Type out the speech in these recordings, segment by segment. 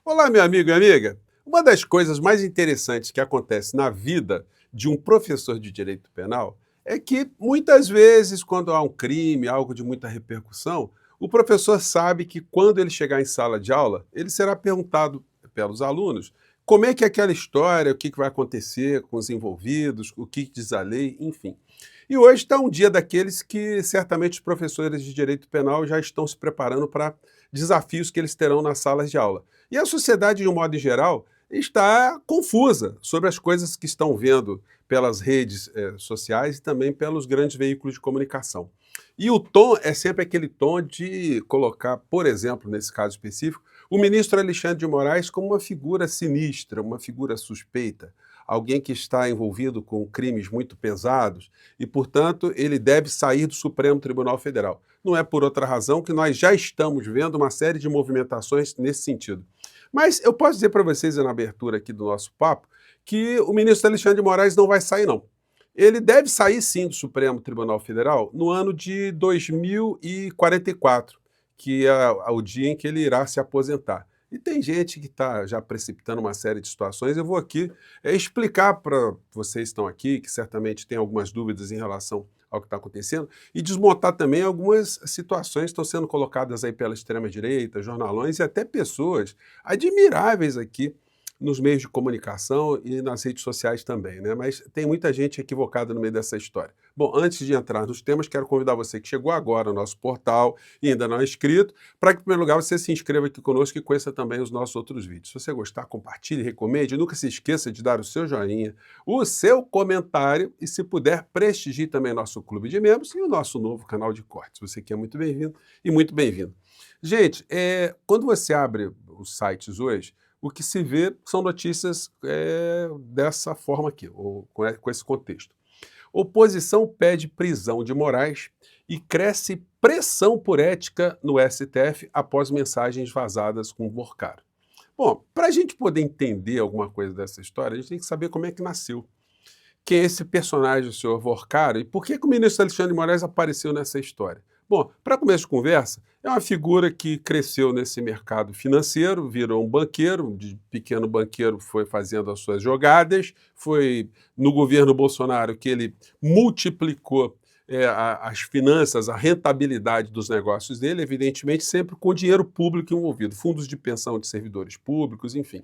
Olá, meu amigo e amiga. Uma das coisas mais interessantes que acontece na vida de um professor de direito penal é que, muitas vezes, quando há um crime, algo de muita repercussão, o professor sabe que, quando ele chegar em sala de aula, ele será perguntado pelos alunos como é que é aquela história, o que vai acontecer com os envolvidos, o que diz a lei, enfim. E hoje está um dia daqueles que certamente os professores de direito penal já estão se preparando para desafios que eles terão nas salas de aula. E a sociedade, de um modo geral, está confusa sobre as coisas que estão vendo pelas redes sociais e também pelos grandes veículos de comunicação. E o tom é sempre aquele tom de colocar, por exemplo, nesse caso específico, o ministro Alexandre de Moraes como uma figura sinistra, uma figura suspeita, alguém que está envolvido com crimes muito pesados e, portanto, ele deve sair do Supremo Tribunal Federal. Não é por outra razão que nós já estamos vendo uma série de movimentações nesse sentido. Mas eu posso dizer para vocês, na abertura aqui do nosso papo, que o ministro Alexandre de Moraes não vai sair, não. Ele deve sair, sim, do Supremo Tribunal Federal no ano de 2044, que é o dia em que ele irá se aposentar. E tem gente que está já precipitando uma série de situações. Eu vou aqui explicar para vocês que estão aqui, que certamente têm algumas dúvidas em relação ao que está acontecendo, e desmontar também algumas situações que estão sendo colocadas aí pela extrema-direita, jornalões e até pessoas admiráveis aqui nos meios de comunicação e nas redes sociais também, né? Mas tem muita gente equivocada no meio dessa história. Bom, antes de entrar nos temas, quero convidar você que chegou agora ao nosso portal e ainda não é inscrito, para que, em primeiro lugar, você se inscreva aqui conosco e conheça também os nossos outros vídeos. Se você gostar, compartilhe, recomende, nunca se esqueça de dar o seu joinha, o seu comentário e, se puder, prestigie também nosso clube de membros e o nosso novo canal de cortes. Você que é muito bem-vindo e muito bem-vindo. Gente, quando você abre os sites hoje, o que se vê são notícias dessa forma aqui, ou com esse contexto. Oposição pede prisão de Moraes e cresce pressão por ética no STF após mensagens vazadas com Vorcaro. Bom, para a gente poder entender alguma coisa dessa história, a gente tem que saber como é que nasceu. Quem é esse personagem, o senhor Vorcaro, e por que o ministro Alexandre de Moraes apareceu nessa história? Bom, para começo de conversa, é uma figura que cresceu nesse mercado financeiro, virou um banqueiro, de pequeno banqueiro foi fazendo as suas jogadas, foi no governo Bolsonaro que ele multiplicou as finanças, a rentabilidade dos negócios dele, evidentemente sempre com dinheiro público envolvido, fundos de pensão de servidores públicos, enfim.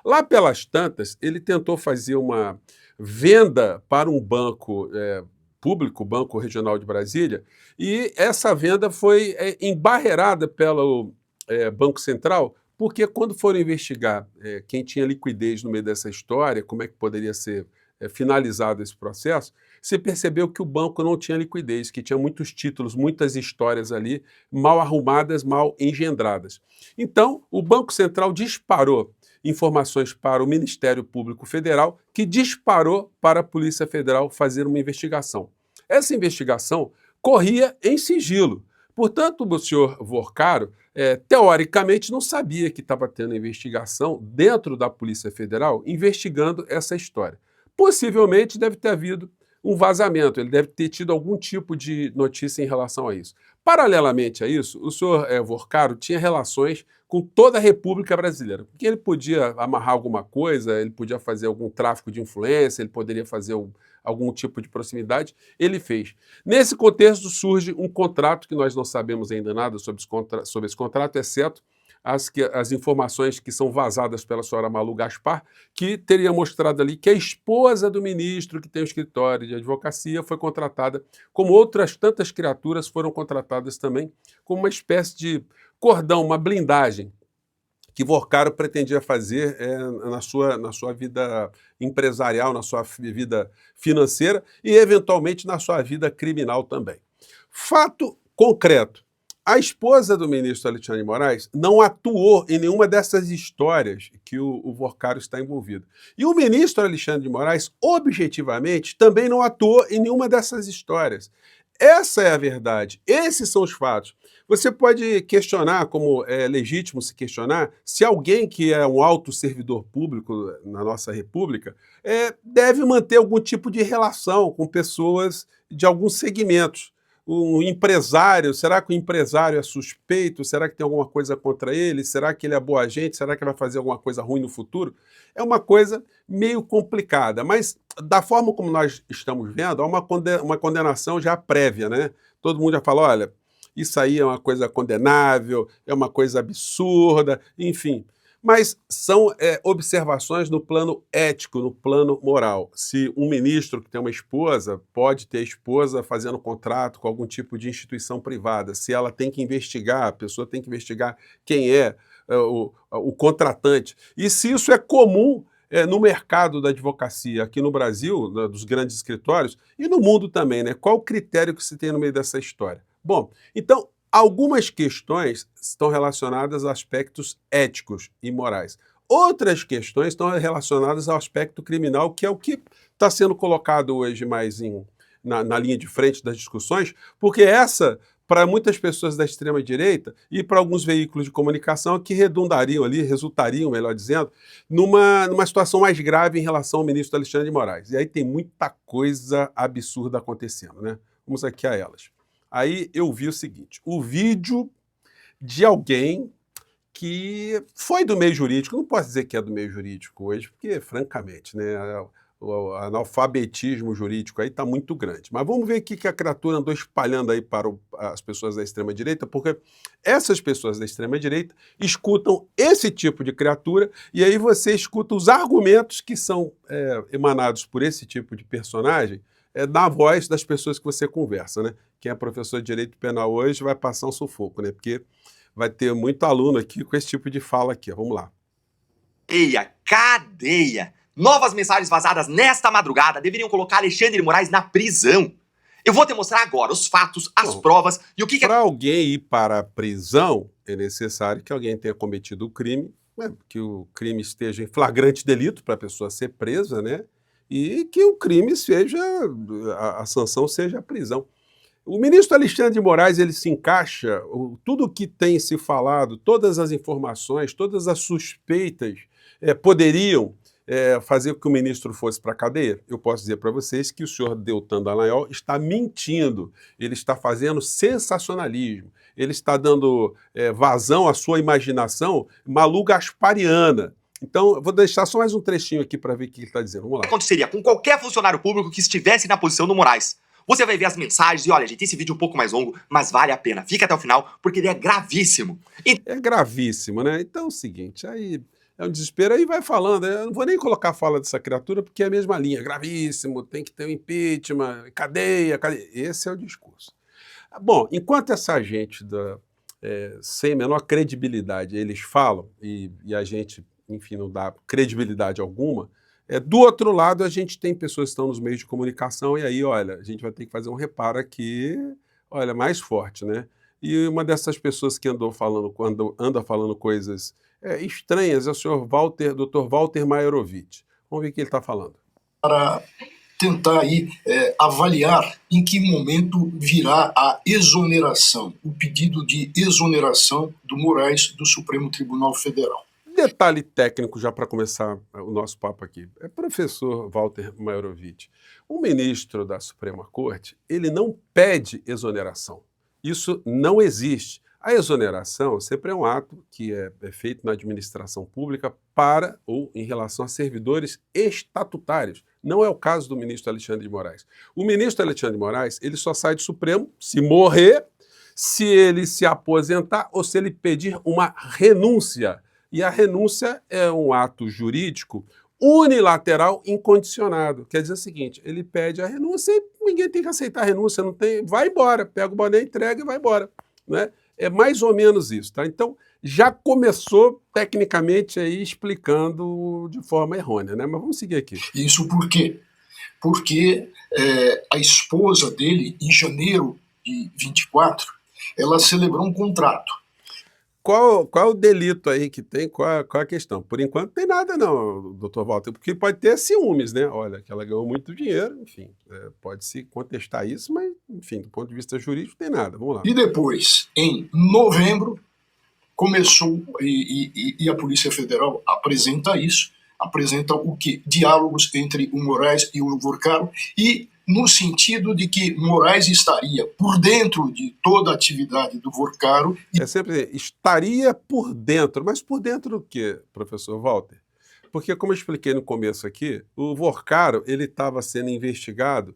Lá pelas tantas, ele tentou fazer uma venda para um banco público, o Banco Regional de Brasília, e essa venda foi embarreirada pelo Banco Central, porque quando foram investigar quem tinha liquidez no meio dessa história, como é que poderia ser finalizado esse processo, se percebeu que o banco não tinha liquidez, que tinha muitos títulos, muitas histórias ali, mal arrumadas, mal engendradas. Então, o Banco Central disparou informações para o Ministério Público Federal, que disparou para a Polícia Federal fazer uma investigação. Essa investigação corria em sigilo. Portanto, o senhor Vorcaro, teoricamente, não sabia que estava tendo investigação dentro da Polícia Federal investigando essa história. Possivelmente deve ter havido um vazamento, ele deve ter tido algum tipo de notícia em relação a isso. Paralelamente a isso, o senhor Vorcaro tinha relações com toda a República Brasileira, porque ele podia amarrar alguma coisa, ele podia fazer algum tráfico de influência, ele poderia fazer algum tipo de proximidade, ele fez. Nesse contexto surge um contrato que nós não sabemos ainda nada sobre esse contrato, exceto as informações que são vazadas pela senhora Malu Gaspar, que teria mostrado ali que a esposa do ministro, que tem um escritório de advocacia, foi contratada, como outras tantas criaturas foram contratadas também, como uma espécie de cordão, uma blindagem, que Vorcaro pretendia fazer na sua vida empresarial, na sua vida financeira e, eventualmente, na sua vida criminal também. Fato concreto. A esposa do ministro Alexandre de Moraes não atuou em nenhuma dessas histórias que o Vorcaro está envolvido. E o ministro Alexandre de Moraes, objetivamente, também não atuou em nenhuma dessas histórias. Essa é a verdade, esses são os fatos. Você pode questionar, como é legítimo se questionar, se alguém que é um alto servidor público na nossa república deve manter algum tipo de relação com pessoas de alguns segmentos. O empresário, será que o empresário é suspeito? Será que tem alguma coisa contra ele? Será que ele é boa gente? Será que ele vai fazer alguma coisa ruim no futuro? É uma coisa meio complicada, mas da forma como nós estamos vendo, há uma condenação já prévia, né? Todo mundo já fala, olha, isso aí é uma coisa condenável, é uma coisa absurda, enfim. Mas são observações no plano ético, no plano moral. Se um ministro que tem uma esposa pode ter a esposa fazendo contrato com algum tipo de instituição privada, se ela tem que investigar, a pessoa tem que investigar quem é o contratante. E se isso é comum no mercado da advocacia aqui no Brasil, dos grandes escritórios, e no mundo também, né? Qual o critério que se tem no meio dessa história? Bom, então, algumas questões estão relacionadas a aspectos éticos e morais. Outras questões estão relacionadas ao aspecto criminal, que é o que está sendo colocado hoje mais na linha de frente das discussões, porque essa, para muitas pessoas da extrema-direita e para alguns veículos de comunicação que resultariam, melhor dizendo, numa situação mais grave em relação ao ministro Alexandre de Moraes. E aí tem muita coisa absurda acontecendo, né? Vamos aqui a elas. Aí eu vi o seguinte, o vídeo de alguém que foi do meio jurídico, não posso dizer que é do meio jurídico hoje, porque, francamente, né, o analfabetismo jurídico aí está muito grande. Mas vamos ver o que a criatura andou espalhando aí para as pessoas da extrema-direita, porque essas pessoas da extrema-direita escutam esse tipo de criatura e aí você escuta os argumentos que são emanados por esse tipo de personagem na voz das pessoas que você conversa, né? Quem é professor de Direito Penal hoje vai passar um sufoco, né? Porque vai ter muito aluno aqui com esse tipo de fala aqui. Vamos lá. Cadeia! Novas mensagens vazadas nesta madrugada deveriam colocar Alexandre de Moraes na prisão. Eu vou te mostrar agora os fatos, as provas e o que... Para alguém ir para a prisão, é necessário que alguém tenha cometido o crime, né? Que o crime esteja em flagrante delito para a pessoa ser presa, né? E que o crime seja, a sanção seja a prisão. O ministro Alexandre de Moraes, ele se encaixa, tudo o que tem se falado, todas as informações, todas as suspeitas poderiam fazer com que o ministro fosse para a cadeia? Eu posso dizer para vocês que o senhor Deltan Dallagnol está mentindo, ele está fazendo sensacionalismo, ele está dando vazão à sua imaginação malu-gaspariana. Então, eu vou deixar só mais um trechinho aqui para ver o que ele está dizendo. Vamos lá. O que aconteceria com qualquer funcionário público que estivesse na posição do Moraes? Você vai ver as mensagens e olha, gente, esse vídeo é um pouco mais longo, mas vale a pena. Fica até o final, porque ele é gravíssimo. É gravíssimo, né? Então é o seguinte, aí é um desespero, aí vai falando, eu não vou nem colocar a fala dessa criatura, porque é a mesma linha, gravíssimo, tem que ter um impeachment, cadeia. Esse é o discurso. Bom, enquanto essa gente sem a menor credibilidade, eles falam, e a gente, enfim, não dá credibilidade alguma, do outro lado, a gente tem pessoas que estão nos meios de comunicação, e aí, olha, a gente vai ter que fazer um reparo aqui, olha, mais forte, né? E uma dessas pessoas que anda falando coisas estranhas é o senhor Dr. Walter Maiorovic. Vamos ver o que ele está falando. Para tentar aí avaliar em que momento virá a exoneração, o pedido de exoneração do Moraes do Supremo Tribunal Federal. Detalhe técnico já para começar o nosso papo aqui. Professor Walter Maiorovic, o ministro da Suprema Corte, ele não pede exoneração. Isso não existe. A exoneração sempre é um ato que é feito na administração pública para ou em relação a servidores estatutários. Não é o caso do ministro Alexandre de Moraes. O ministro Alexandre de Moraes, ele só sai do Supremo se morrer, se ele se aposentar ou se ele pedir uma renúncia. E a renúncia é um ato jurídico unilateral incondicionado. Quer dizer o seguinte, ele pede a renúncia e ninguém tem que aceitar a renúncia, não tem, vai embora, pega o boné, entrega e vai embora, né? É mais ou menos isso, tá? Então, já começou tecnicamente aí explicando de forma errônea, né? Mas vamos seguir aqui. Isso por quê? Porque a esposa dele, em janeiro de 24, ela celebrou um contrato. Qual é o delito aí que tem? Qual é a questão? Por enquanto não tem nada não, doutor Walter, porque pode ter ciúmes, né? Olha, que ela ganhou muito dinheiro, enfim, pode-se contestar isso, mas, enfim, do ponto de vista jurídico não tem nada, vamos lá. E depois, em novembro, começou, e a Polícia Federal apresenta isso, apresenta o quê? Diálogos entre o Moraes e o Vorcaro, e no sentido de que Moraes estaria por dentro de toda a atividade do Vorcaro. É sempre estaria por dentro, mas por dentro do quê, professor Walter? Porque, como eu expliquei no começo aqui, o Vorcaro ele estava sendo investigado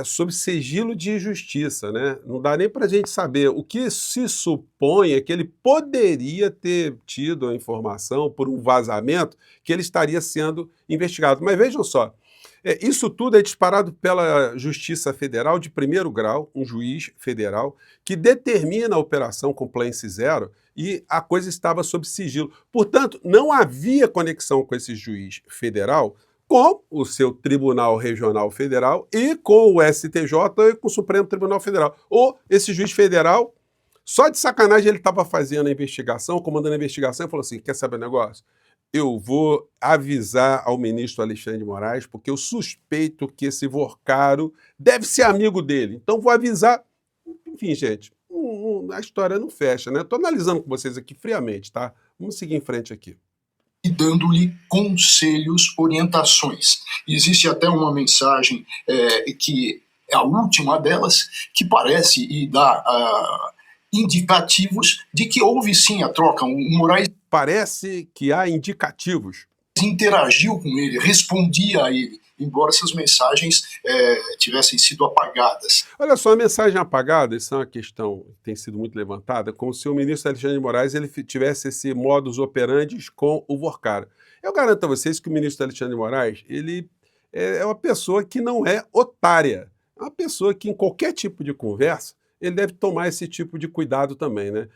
sob sigilo de justiça, né? Não dá nem para a gente saber. O que se supõe é que ele poderia ter tido a informação por um vazamento que ele estaria sendo investigado. Mas vejam só, isso tudo é disparado pela Justiça Federal de primeiro grau, um juiz federal, que determina a operação Compliance Zero e a coisa estava sob sigilo. Portanto, não havia conexão com esse juiz federal com o seu Tribunal Regional Federal e com o STJ e com o Supremo Tribunal Federal. Ou esse juiz federal, só de sacanagem, ele estava fazendo a investigação, comandando a investigação e falou assim, quer saber o negócio? Eu vou avisar ao ministro Alexandre de Moraes, porque eu suspeito que esse Vorcaro deve ser amigo dele. Então vou avisar. Enfim, gente, a história não fecha, né? Estou analisando com vocês aqui friamente, tá? Vamos seguir em frente aqui. E dando-lhe conselhos, orientações. Existe até uma mensagem que é a última delas, que parece e dá indicativos de que houve sim a troca. O Moraes parece que há indicativos. Interagiu com ele, respondia a ele, embora essas mensagens tivessem sido apagadas. Olha só, a mensagem apagada, isso é uma questão que tem sido muito levantada, como se o ministro Alexandre de Moraes ele tivesse esse modus operandi com o Vorcaro. Eu garanto a vocês que o ministro Alexandre de Moraes ele é uma pessoa que não é otária, é uma pessoa que em qualquer tipo de conversa ele deve tomar esse tipo de cuidado também, né?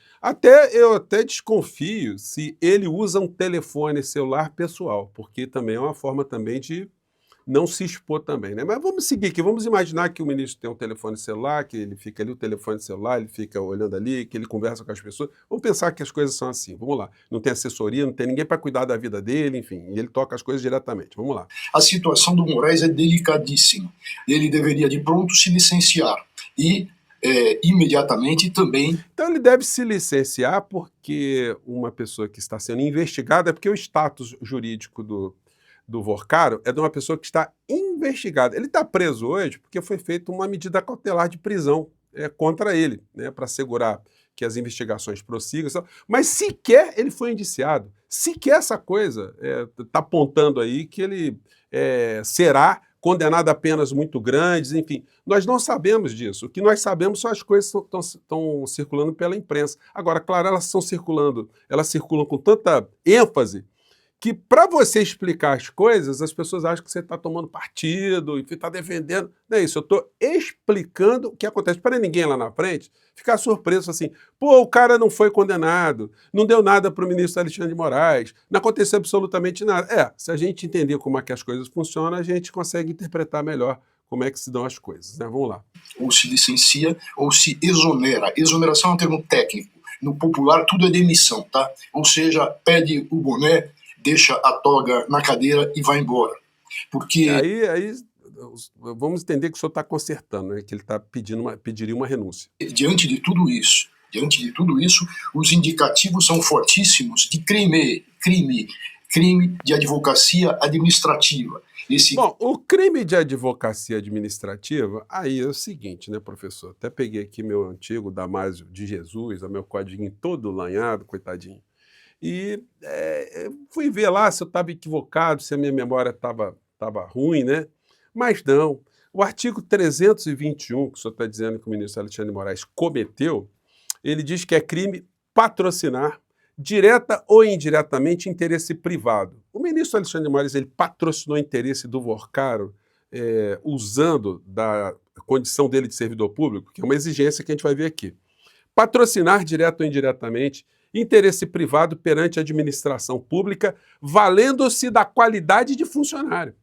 Eu até desconfio se ele usa um telefone celular pessoal, porque também é uma forma também de não se expor também, né? Mas vamos seguir aqui, vamos imaginar que o ministro tem um telefone celular, que ele fica ali, o telefone celular, ele fica olhando ali, que ele conversa com as pessoas. Vamos pensar que as coisas são assim, vamos lá. Não tem assessoria, não tem ninguém para cuidar da vida dele, enfim, e ele toca as coisas diretamente, vamos lá. A situação do Moraes é delicadíssima. Ele deveria de pronto se licenciar e imediatamente também. Então ele deve se licenciar porque uma pessoa que está sendo investigada, porque o status jurídico do Vorcaro é de uma pessoa que está investigada. Ele está preso hoje porque foi feita uma medida cautelar de prisão contra ele, né, para assegurar que as investigações prossigam, mas sequer ele foi indiciado. Sequer essa coisa está apontando aí que ele será condenado a penas muito grandes, enfim. Nós não sabemos disso. O que nós sabemos são as coisas que estão circulando pela imprensa. Agora, claro, elas circulam com tanta ênfase que para você explicar as coisas, as pessoas acham que você está tomando partido e está defendendo. Não é isso, eu estou explicando o que acontece. Para ninguém lá na frente ficar surpreso assim, pô, o cara não foi condenado, não deu nada para o ministro Alexandre de Moraes, não aconteceu absolutamente nada. Se a gente entender como é que as coisas funcionam, a gente consegue interpretar melhor como é que se dão as coisas, né? Vamos lá. Ou se licencia ou se exonera. Exoneração é um termo técnico. No popular, tudo é demissão, tá? Ou seja, pede o boné, deixa a toga na cadeira e vai embora. Porque aí vamos entender que o senhor está consertando, né? Que ele pediria uma renúncia. Diante de tudo isso, os indicativos são fortíssimos de crime de advocacia administrativa. Bom, o crime de advocacia administrativa, aí é o seguinte, né, professor? Até peguei aqui meu antigo Damásio de Jesus, o meu código todo lanhado, coitadinho. E fui ver lá se eu estava equivocado, se a minha memória estava ruim, né? Mas não. O artigo 321, que o senhor está dizendo que o ministro Alexandre de Moraes cometeu, ele diz que é crime patrocinar, direta ou indiretamente, interesse privado. O ministro Alexandre de Moraes ele patrocinou o interesse do Vorcaro usando da condição dele de servidor público, que é uma exigência que a gente vai ver aqui. Patrocinar, direto ou indiretamente, interesse privado perante a administração pública, valendo-se da qualidade de funcionário.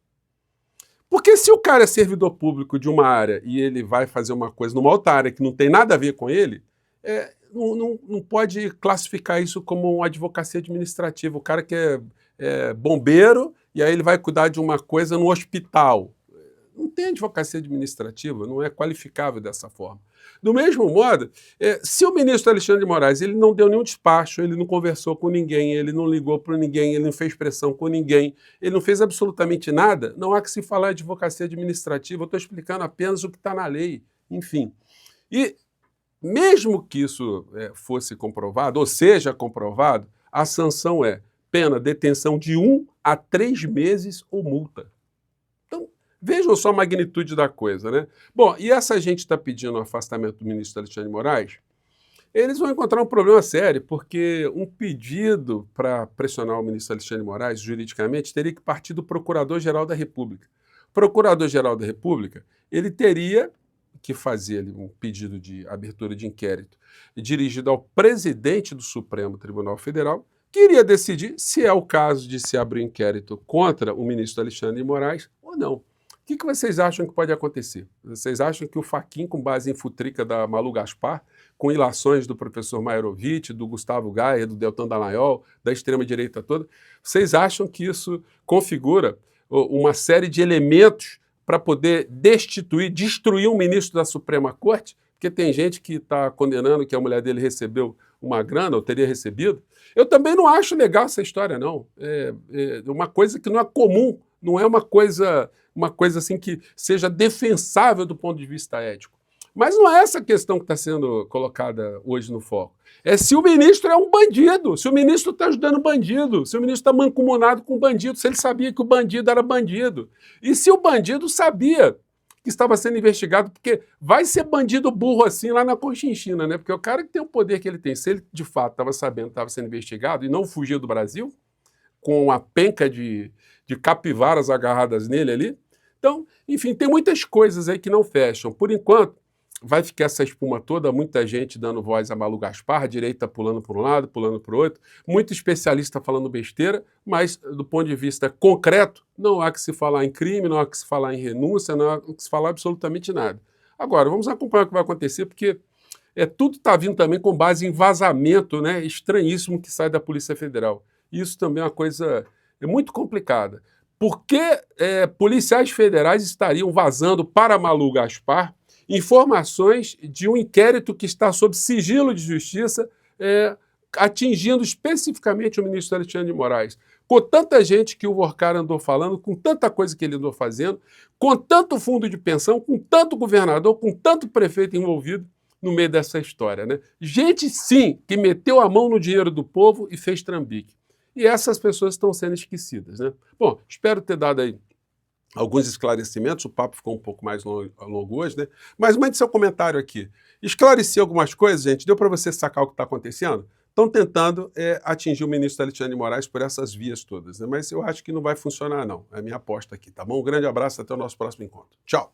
Porque se o cara é servidor público de uma área e ele vai fazer uma coisa numa outra área que não tem nada a ver com ele, não pode classificar isso como uma advocacia administrativa. O cara que é bombeiro e aí ele vai cuidar de uma coisa no hospital. Não tem advocacia administrativa, não é qualificável dessa forma. Do mesmo modo, se o ministro Alexandre de Moraes ele não deu nenhum despacho, ele não conversou com ninguém, ele não ligou para ninguém, ele não fez pressão com ninguém, ele não fez absolutamente nada, não há que se falar de advocacia administrativa, eu estou explicando apenas o que está na lei, enfim. E mesmo que isso fosse comprovado, ou seja comprovado, a sanção é pena, detenção de 1 a 3 meses ou multa. Então, vejam só a magnitude da coisa, né? Bom, e essa gente está pedindo o afastamento do ministro Alexandre de Moraes, eles vão encontrar um problema sério, porque um pedido para pressionar o ministro Alexandre de Moraes, juridicamente, teria que partir do Procurador-Geral da República. O Procurador-Geral da República, ele teria que fazer um pedido de abertura de inquérito dirigido ao presidente do Supremo Tribunal Federal, que iria decidir se é o caso de se abrir um inquérito contra o ministro Alexandre de Moraes ou não. O que vocês acham que pode acontecer? Vocês acham que o Fachin, com base em futrica da Malu Gaspar, com ilações do professor Mairovitch, do Gustavo Gaia, do Deltan Dallagnol, da extrema-direita toda, vocês acham que isso configura uma série de elementos para poder destruir um ministro da Suprema Corte? Porque tem gente que está condenando que a mulher dele recebeu uma grana, ou teria recebido. Eu também não acho legal essa história, não. É uma coisa que não é comum, não é uma coisa assim que seja defensável do ponto de vista ético. Mas não é essa questão que está sendo colocada hoje no foco. É se o ministro é um bandido, se o ministro está ajudando bandido, se o ministro está mancomunado com o bandido, se ele sabia que o bandido era bandido. E se o bandido sabia que estava sendo investigado, porque vai ser bandido burro assim lá na Conchinchina, né? Porque o cara que tem o poder que ele tem, se ele de fato estava sabendo que estava sendo investigado e não fugiu do Brasil, com uma penca de capivaras agarradas nele ali. Então, enfim, tem muitas coisas aí que não fecham. Por enquanto, vai ficar essa espuma toda, muita gente dando voz a Malu Gaspar, a direita pulando para um lado, pulando para o outro, muito especialista falando besteira, mas do ponto de vista concreto, não há que se falar em crime, não há que se falar em renúncia, não há que se falar absolutamente nada. Agora, vamos acompanhar o que vai acontecer, porque tudo está vindo também com base em vazamento, né, estranhíssimo que sai da Polícia Federal. Isso também é uma coisa muito complicada. Por que policiais federais estariam vazando para Malu Gaspar informações de um inquérito que está sob sigilo de justiça, atingindo especificamente o ministro Alexandre de Moraes? Com tanta gente que o Vorcar andou falando, com tanta coisa que ele andou fazendo, com tanto fundo de pensão, com tanto governador, com tanto prefeito envolvido no meio dessa história, né? Gente, sim, que meteu a mão no dinheiro do povo e fez trambique. E essas pessoas estão sendo esquecidas, né? Bom, espero ter dado aí alguns esclarecimentos, o papo ficou um pouco mais longo hoje, né? Mas mande seu comentário aqui. Esclareci algumas coisas, gente? Deu para você sacar o que está acontecendo? Estão tentando atingir o ministro Alexandre de Moraes por essas vias todas, né? Mas eu acho que não vai funcionar, não. É a minha aposta aqui, tá bom? Um grande abraço, até o nosso próximo encontro. Tchau!